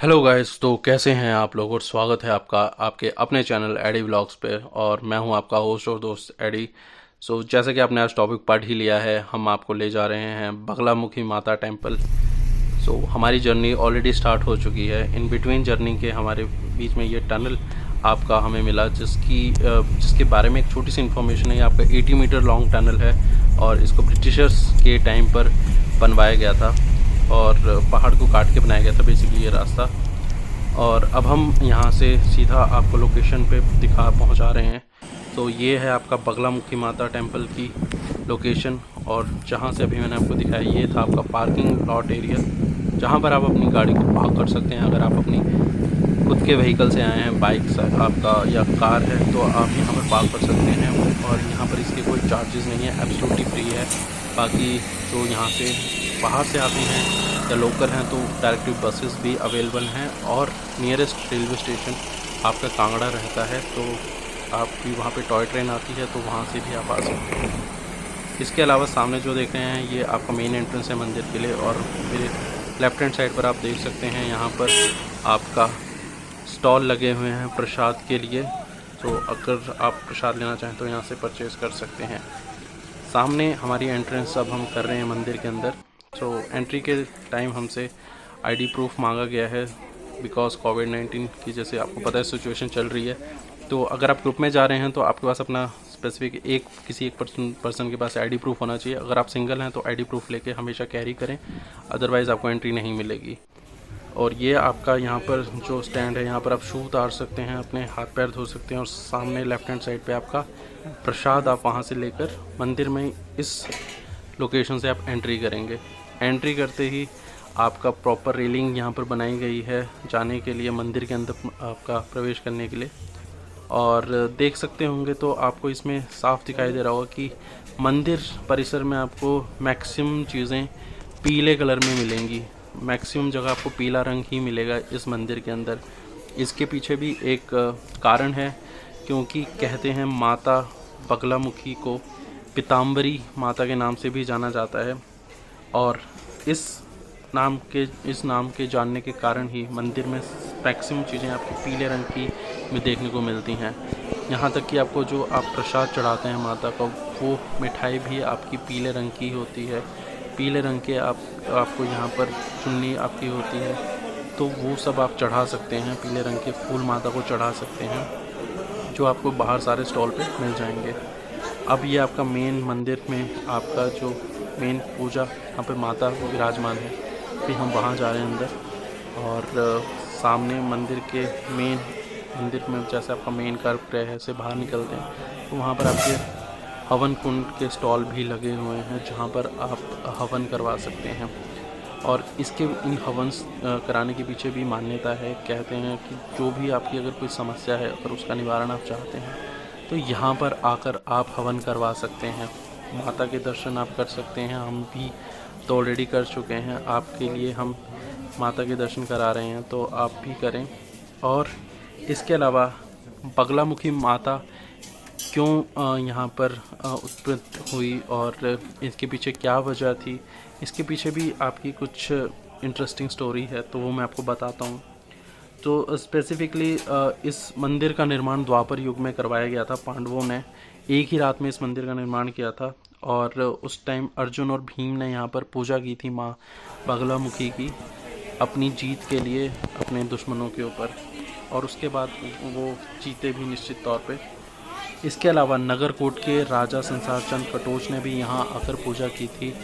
Hello guys, तो कैसे हैं आप लोग और स्वागत है आपका आपके अपने चैनल एडी व्लॉग्स पे। और मैं हूं आपका होस्ट और दोस्त एडी। जैसे कि आपने आज टॉपिक पढ़ ही लिया है, हम आपको ले जा रहे हैं बगलामुखी माता टेम्पल। हमारी जर्नी ऑलरेडी स्टार्ट हो चुकी है। इन बिटवीन जर्नी के हमारे बीच में ये टनल आपका हमें मिला, जिसके बारे में एक छोटी सी इन्फॉर्मेशन है। ये आपका 80 मीटर लॉन्ग टनल है और इसको ब्रिटिशर्स के टाइम पर बनवाया गया था और पहाड़ को काट के बनाया गया था बेसिकली ये रास्ता। और अब हम यहाँ से सीधा आपको लोकेशन पे पहुँचा रहे हैं। तो ये है आपका बगलामुखी माता टेम्पल की लोकेशन। और जहाँ से अभी मैंने आपको दिखाया, ये था आपका पार्किंग लॉट एरिया, जहाँ पर आप अपनी गाड़ी को पार्क कर सकते हैं। अगर आप अपनी खुद के व्हीकल से आए हैं, बाइक से आपका या कार है, तो आप यहाँ पर पार्क कर सकते हैं। और यहाँ पर इसके कोई चार्जेस नहीं है, एब्सोल्युटली फ्री है। बाकी जो यहाँ से बाहर से आते हैं या लोकल हैं, तो डायरेक्टिव बसेस भी अवेलेबल हैं। और नियरेस्ट रेलवे स्टेशन आपका कांगड़ा रहता है, तो आपकी वहाँ पे टॉय ट्रेन आती है, तो वहाँ से भी आप आ सकते हैं। इसके अलावा सामने जो देख रहे हैं, ये आपका मेन एंट्रेंस है मंदिर के लिए। और मेरे लेफ्ट हैंड साइड पर आप देख सकते हैं, यहाँ पर आपका स्टॉल लगे हुए हैं प्रसाद के लिए। तो अगर आप प्रसाद लेना चाहें तो यहाँ से परचेज़ कर सकते हैं। सामने हमारी एंट्रेंस अब हम कर रहे हैं मंदिर के अंदर। एंट्री के टाइम हमसे आईडी प्रूफ मांगा गया है, बिकॉज़ कोविड-19 की, जैसे आपको पता है, सिचुएशन चल रही है। तो अगर आप ग्रुप में जा रहे हैं तो आपके पास अपना स्पेसिफिक किसी एक पर्सन के पास आईडी प्रूफ होना चाहिए। अगर आप सिंगल हैं तो आईडी प्रूफ लेके हमेशा कैरी करें, अदरवाइज़ आपको एंट्री नहीं मिलेगी। और ये आपका यहाँ पर जो स्टैंड है, यहाँ पर आप शू उतार सकते हैं, अपने हाथ पैर धो सकते हैं। और सामने लेफ्ट हैंड साइड पे आपका प्रसाद आप वहाँ से लेकर मंदिर में इस लोकेशन से आप एंट्री करेंगे। एंट्री करते ही आपका प्रॉपर रेलिंग यहाँ पर बनाई गई है जाने के लिए, मंदिर के अंदर आपका प्रवेश करने के लिए। और देख सकते होंगे तो आपको इसमें साफ दिखाई दे रहा होगा कि मंदिर परिसर में आपको मैक्सिमम चीज़ें पीले कलर में मिलेंगी। मैक्सिमम जगह आपको पीला रंग ही मिलेगा इस मंदिर के अंदर। इसके पीछे भी एक कारण है, क्योंकि कहते हैं माता बगलामुखी को पीताम्बरी माता के नाम से भी जाना जाता है। और इस नाम के जानने के कारण ही मंदिर में मैक्सिमम चीज़ें आपको पीले रंग की में देखने को मिलती हैं। यहाँ तक कि आपको जो आप प्रसाद चढ़ाते हैं माता को, वो मिठाई भी आपकी पीले रंग की होती है। पीले रंग के आपको यहाँ पर चुन्नी आपकी होती है, तो वो सब आप चढ़ा सकते हैं। पीले रंग के फूल माता को चढ़ा सकते हैं, जो आपको बाहर सारे स्टॉल पे मिल जाएंगे। अब ये आपका मेन मंदिर में आपका जो मेन पूजा यहाँ पे माता विराजमान है, फिर हम वहाँ जा रहे हैं अंदर। और सामने मंदिर में जैसे आपका मेन गर्भगृह है से बाहर निकलते हैं, तो वहाँ पर आपके हवन कुंड के स्टॉल भी लगे हुए हैं, जहाँ पर आप हवन करवा सकते हैं। और इन हवन कराने के पीछे भी मान्यता है। कहते हैं कि जो भी आपकी अगर कोई समस्या है, अगर उसका निवारण आप चाहते हैं, तो यहाँ पर आकर आप हवन करवा सकते हैं, माता के दर्शन आप कर सकते हैं। हम भी तो ऑलरेडी कर चुके हैं, आपके लिए हम माता के दर्शन करा रहे हैं, तो आप भी करें। और इसके अलावा बगलामुखी माता क्यों यहाँ पर उत्पन्न हुई और इसके पीछे क्या वजह थी, इसके पीछे भी आपकी कुछ इंटरेस्टिंग स्टोरी है, तो वो मैं आपको बताता हूँ। तो स्पेसिफिकली इस मंदिर का निर्माण द्वापर युग में करवाया गया था। पांडवों ने एक ही रात में इस मंदिर का निर्माण किया था। और उस टाइम अर्जुन और भीम ने यहाँ पर पूजा की थी माँ बगलामुखी की, अपनी जीत के लिए अपने दुश्मनों के ऊपर। और उसके बाद वो जीते भी निश्चित तौर पे। इसके अलावा नगरकोट के राजा संसार चंद कटोच ने भी यहाँ आकर पूजा की थी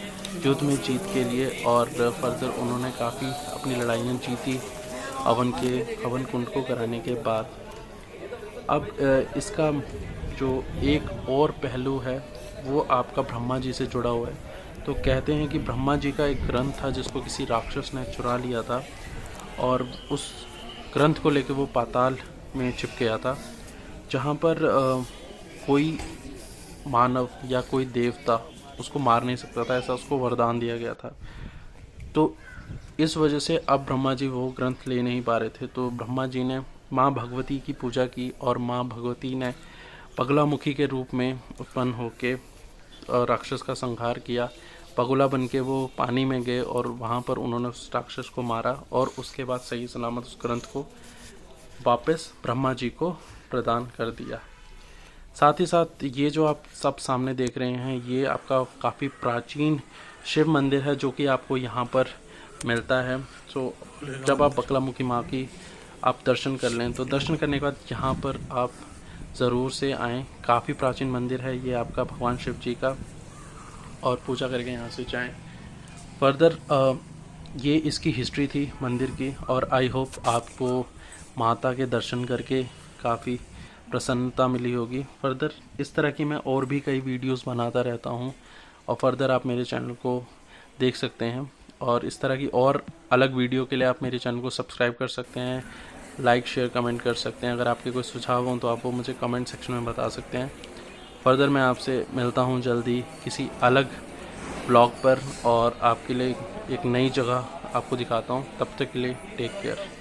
युद्ध में जीत के लिए। और फर्दर उन्होंने काफ़ी अपनी लड़ाइयाँ जीती हवन कुंड को कराने के बाद। अब इसका जो एक और पहलू है, वो आपका ब्रह्मा जी से जुड़ा हुआ है। तो कहते हैं कि ब्रह्मा जी का एक ग्रंथ था जिसको किसी राक्षस ने चुरा लिया था, और उस ग्रंथ को लेकर वो पाताल में छिप गया था, जहाँ पर कोई मानव या कोई देवता उसको मार नहीं सकता था, ऐसा उसको वरदान दिया गया था। तो इस वजह से अब ब्रह्मा जी वो ग्रंथ ले नहीं पा रहे थे, तो ब्रह्मा जी ने माँ भगवती की पूजा की, और माँ भगवती ने बगलामुखी के रूप में उत्पन्न होकर राक्षस का संहार किया। बगुला बन के वो पानी में गए और वहाँ पर उन्होंने उस राक्षस को मारा और उसके बाद सही सलामत उस ग्रंथ को वापस ब्रह्मा जी को प्रदान कर दिया। साथ ही साथ ये जो आप सब सामने देख रहे हैं ये आपका काफ़ी प्राचीन शिव मंदिर है जो कि आपको यहाँ पर मिलता है। तो जब आप बगलामुखी माँ की आप दर्शन कर लें तो दर्शन करने के बाद यहाँ पर आप ज़रूर से आएँ। काफ़ी प्राचीन मंदिर है ये आपका भगवान शिव जी का, और पूजा करके यहाँ से जाएँ। फर्दर ये इसकी हिस्ट्री थी मंदिर की, और आई होप आपको माता के दर्शन करके काफ़ी प्रसन्नता मिली होगी। फर्दर इस तरह की मैं और भी कई वीडियोस बनाता रहता हूँ, और फर्दर आप मेरे चैनल को देख सकते हैं, और इस तरह की और अलग वीडियो के लिए आप मेरे चैनल को सब्सक्राइब कर सकते हैं, लाइक शेयर कमेंट कर सकते हैं। अगर आपके कोई सुझाव हों तो आप वो मुझे कमेंट सेक्शन में बता सकते हैं। फर्दर मैं आपसे मिलता हूँ जल्दी किसी अलग ब्लॉग पर, और आपके लिए एक नई जगह आपको दिखाता हूँ। तब तक के लिए टेक केयर।